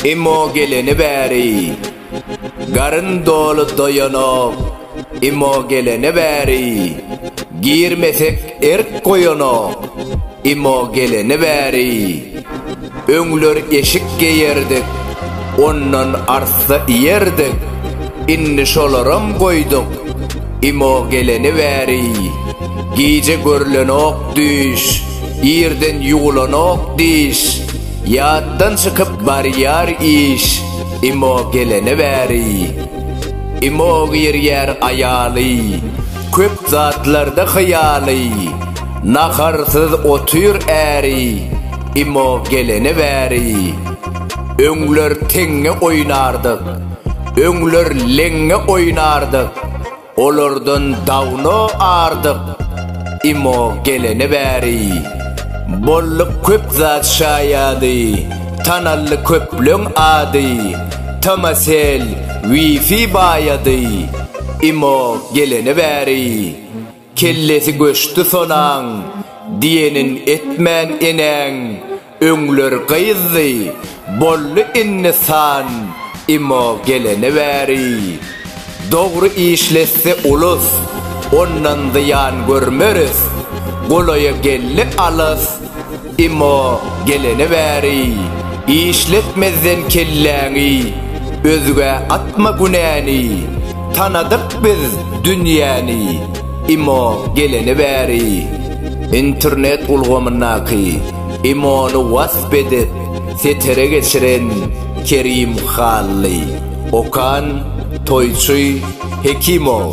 imo geleni bäri. Garın dolu doyanok, imo geleni bäri. Girmesek erk koyanok, imo geleni bäri. Öňler eşik geyerdik, ondan arsa iyerdik. İnni şolaram koyduk, imo geleni bäri. Gece görlenok düş, yerden yuğulanok diş. Yattan çıkıp bariyar iş, imo geleni bäri. Imo yer ayalı, köp zatlarda hayalı. Nakarsız otur äri, imo geleni bäri. Öňler teňe oýnardyk, öňler leňe oýnardyk. Olardan dawno ardyk, imo geleni bäri. Bolluk köp zat şaýady, tanally köplüň ady. Tamasel wifi baýady, imo geleni bäri. Kellesi göçtü sonaň, diýenin etmän eneň. Öňler gyzdy, bolly insan, imo geleni bäri. Dogry işlesse ulus, ondan ziyan görmeriz. Golaya gelli alys, imo geleni bäri. İşletmezden kelläňi, özüge atma günäni. Tanadyk biz dünýäni, imo geleni bäri. İnternet ulgamynaky, imonu wasp edip setere geçiren Kerim Halli, Okan Toyçy Hekimov.